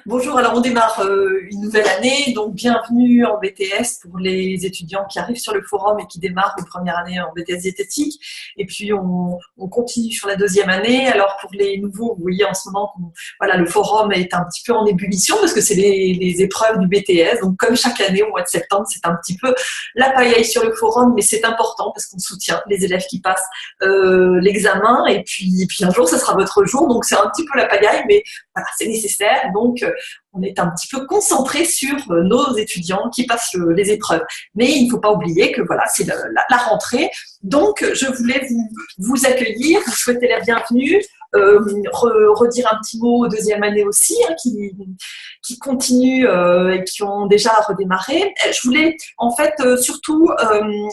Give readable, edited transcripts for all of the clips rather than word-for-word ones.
Bonjour, alors on démarre une nouvelle année, donc bienvenue en BTS pour les étudiants qui arrivent sur le forum et qui démarrent une première année en BTS diététique. Et puis on continue sur la deuxième année. Alors pour les nouveaux, vous voyez en ce moment, voilà, le forum est un petit peu en ébullition parce que c'est les épreuves du BTS. Donc comme chaque année au mois de septembre, c'est un petit peu la pagaille sur le forum, mais c'est important parce qu'on soutient les élèves qui passent l'examen. Et puis un jour, ce sera votre jour, donc c'est un petit peu la pagaille, mais voilà, c'est nécessaire. Donc on est un petit peu concentré sur nos étudiants qui passent les épreuves. Mais il ne faut pas oublier que voilà, c'est la rentrée. Donc, je voulais vous accueillir, vous souhaiter la bienvenue, redire un petit mot aux deuxième année aussi, hein, qui continuent et qui ont déjà redémarré. Je voulais en fait surtout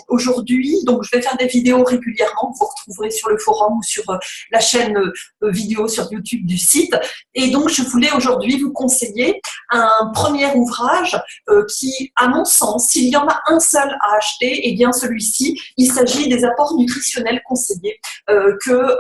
aujourd'hui, donc je vais faire des vidéos régulièrement, vous retrouverez sur le forum ou sur la chaîne vidéo sur YouTube du site. Et donc, je voulais aujourd'hui vous conseiller un premier ouvrage qui, à mon sens, s'il y en a un seul à acheter, eh bien celui-ci, il s'agit des apports nutritionnels conseillés que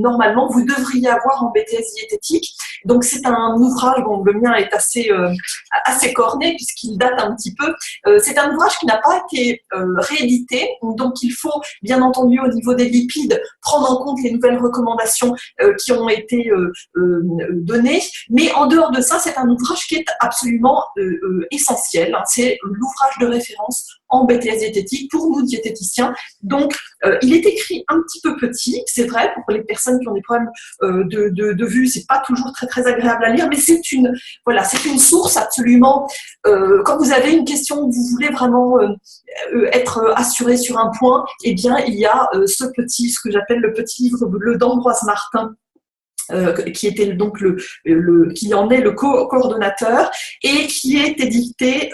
normalement vous devriez avoir en BTS diététique. Donc c'est un ouvrage, bon, le mien est assez corné puisqu'il date un petit peu. C'est un ouvrage qui n'a pas été réédité, donc il faut bien entendu au niveau des lipides prendre en compte les nouvelles recommandations qui ont été données. Mais en dehors de ça, c'est un ouvrage qui est absolument essentiel. C'est l'ouvrage de référence en BTS diététique pour nous diététiciens. Donc, il est écrit un petit peu petit, c'est vrai, pour les personnes qui ont des problèmes de vue, c'est pas toujours très agréable à lire, mais c'est une source absolument. Quand vous avez une question, vous voulez vraiment être assuré sur un point, eh bien, il y a ce que j'appelle le petit livre bleu d'Ambroise Martin. Qui était donc qui en est le coordonnateur et qui est édité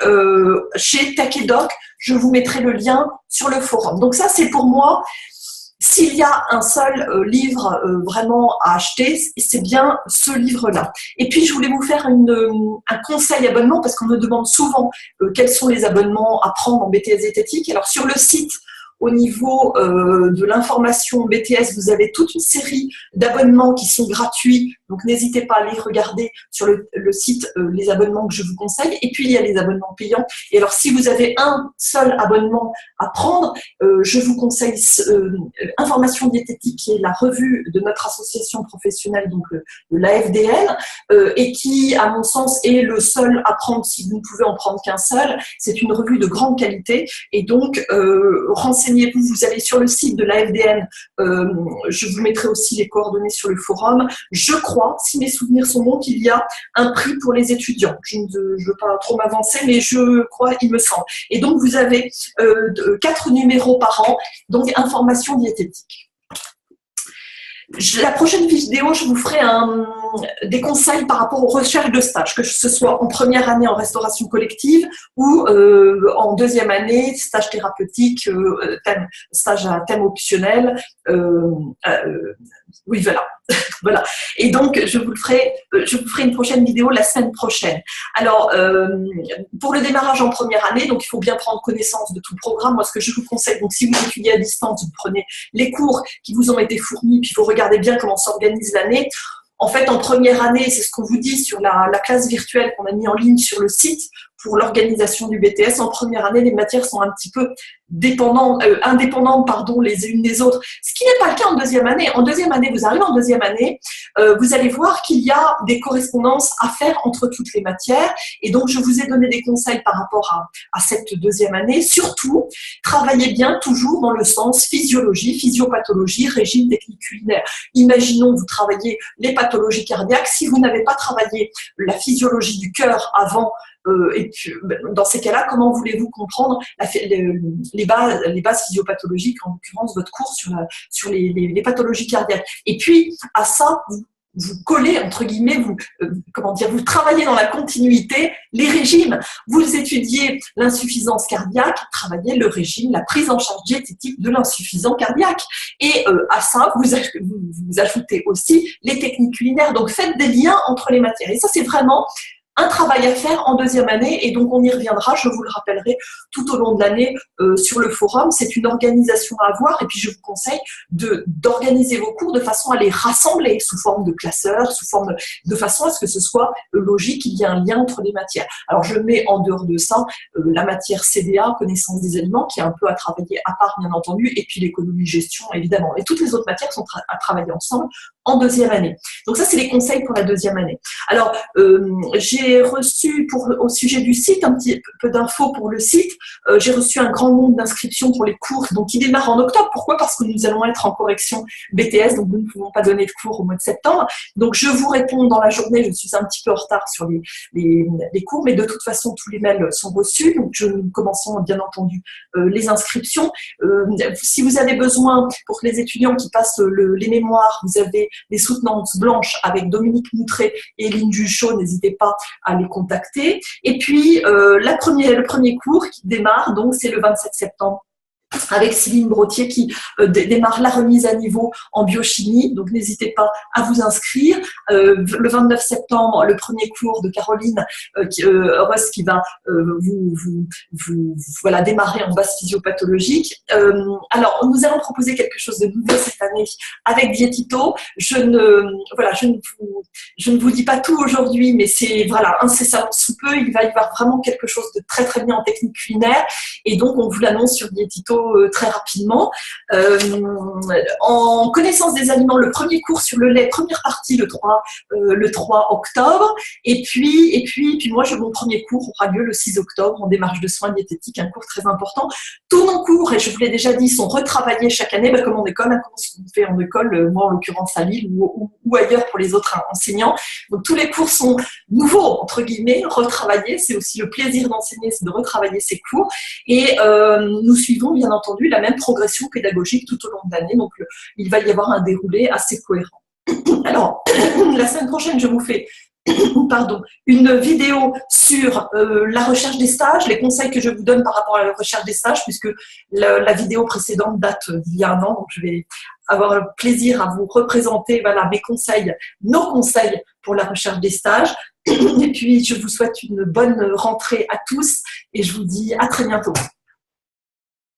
chez Takedoc. Je vous mettrai le lien sur le forum. Donc ça, c'est pour moi, s'il y a un seul livre vraiment à acheter, c'est bien ce livre-là. Et puis, je voulais vous faire un conseil abonnement parce qu'on me demande souvent quels sont les abonnements à prendre en BTS diététique. Alors, sur le site, au niveau de l'information BTS, vous avez toute une série d'abonnements qui sont gratuits. Donc, n'hésitez pas à aller regarder sur le site les abonnements que je vous conseille. Et puis, il y a les abonnements payants. Et alors, si vous avez un seul abonnement à prendre, je vous conseille Information diététique, qui est la revue de notre association professionnelle, donc l'AFDN, et qui, à mon sens, est le seul à prendre si vous ne pouvez en prendre qu'un seul. C'est une revue de grande qualité. Et donc, renseignez-vous, vous allez sur le site de l'AFDN, je vous mettrai aussi les coordonnées sur le forum. Je crois, si mes souvenirs sont bons, qu'il y a un prix pour les étudiants. Je ne veux pas trop m'avancer, mais je crois, il me semble. Et donc, vous avez 4 numéros par an, donc information diététique. La prochaine vidéo, je vous ferai des conseils par rapport aux recherches de stage, que ce soit en première année en restauration collective ou en deuxième année, stage thérapeutique, stage à thème optionnel. Oui, voilà. Voilà. Et donc, je vous ferai une prochaine vidéo la semaine prochaine. Alors, pour le démarrage en première année, donc il faut bien prendre connaissance de tout le programme. Moi, ce que je vous conseille, donc si vous étudiez à distance, vous prenez les cours qui vous ont été fournis, puis vous regardez bien comment s'organise l'année. En fait, en première année, c'est ce qu'on vous dit sur la classe virtuelle qu'on a mis en ligne sur le site pour l'organisation du BTS. En première année, les matières sont un petit peu indépendantes les unes des autres, ce qui n'est pas le cas en deuxième année. En deuxième année, vous arrivez en deuxième année, vous allez voir qu'il y a des correspondances à faire entre toutes les matières. Et donc, je vous ai donné des conseils par rapport à cette deuxième année. Surtout, travaillez bien toujours dans le sens physiologie, physiopathologie, régime, technique culinaire. Imaginons, vous travaillez les pathologies cardiaques. Si vous n'avez pas travaillé la physiologie du cœur avant, et puis, dans ces cas-là, comment voulez-vous comprendre les bases physiopathologiques, en l'occurrence votre cours sur les pathologies cardiaques. Et puis, à ça, vous collez, entre guillemets, vous travaillez dans la continuité les régimes. Vous étudiez l'insuffisance cardiaque, travaillez le régime, la prise en charge diététique de l'insuffisant cardiaque. Et à ça, vous ajoutez aussi les techniques culinaires. Donc, faites des liens entre les matières. Et ça, c'est vraiment un travail à faire en deuxième année, et donc on y reviendra, je vous le rappellerai tout au long de l'année sur le forum. C'est une organisation à avoir, et puis je vous conseille d'organiser vos cours de façon à les rassembler sous forme de classeurs, de façon à ce que ce soit logique, qu'il y ait un lien entre les matières. Alors je mets en dehors de ça la matière CDA, connaissance des aliments, qui est un peu à travailler à part bien entendu, et puis l'économie-gestion évidemment. Et toutes les autres matières sont à travailler ensemble en deuxième année. Donc ça, c'est les conseils pour la deuxième année. Alors, j'ai reçu, au sujet du site, un petit peu d'infos pour le site. J'ai reçu un grand nombre d'inscriptions pour les cours, donc qui démarrent en octobre. Pourquoi? Parce que nous allons être en correction BTS, donc nous ne pouvons pas donner de cours au mois de septembre. Donc, je vous réponds dans la journée. Je suis un petit peu en retard sur les cours, mais de toute façon, tous les mails sont reçus. Donc, nous commençons bien entendu les inscriptions. Si vous avez besoin, pour les étudiants qui passent les mémoires, vous avez les soutenances blanches avec Dominique Moutré et Eline Juchot, n'hésitez pas à les contacter. Et puis, le premier cours qui démarre, donc c'est le 27 septembre, avec Céline Brottier qui démarre la remise à niveau en biochimie. Donc, n'hésitez pas à vous inscrire. Le 29 septembre, le premier cours de Caroline Ross qui va voilà, démarrer en base physiopathologique. Alors, nous allons proposer quelque chose de nouveau cette année avec Diétito. Je ne vous dis pas tout aujourd'hui, mais c'est voilà, incessamment sous peu, il va y avoir vraiment quelque chose de très très bien en technique culinaire. Et donc, on vous l'annonce sur Diétito très rapidement. En connaissance des aliments, le premier cours sur le lait, première partie le 3 octobre. Et puis moi, mon premier cours aura lieu le 6 octobre en démarche de soins diététiques, un cours très important. Tous nos cours, et je vous l'ai déjà dit, sont retravaillés chaque année, comme en école, comme ce qu'on fait en école, moi en l'occurrence à Lille ou ailleurs pour les autres enseignants. Donc tous les cours sont nouveaux, entre guillemets, retravaillés. C'est aussi le plaisir d'enseigner, c'est de retravailler ces cours. Et nous suivons bien entendu la même progression pédagogique tout au long de l'année. Donc il va y avoir un déroulé assez cohérent. Alors, la semaine prochaine, je vous fais une vidéo sur la recherche des stages, les conseils que je vous donne par rapport à la recherche des stages, puisque la vidéo précédente date d'il y a un an, donc je vais avoir le plaisir à vous représenter voilà, nos conseils pour la recherche des stages. Et puis, je vous souhaite une bonne rentrée à tous et je vous dis à très bientôt.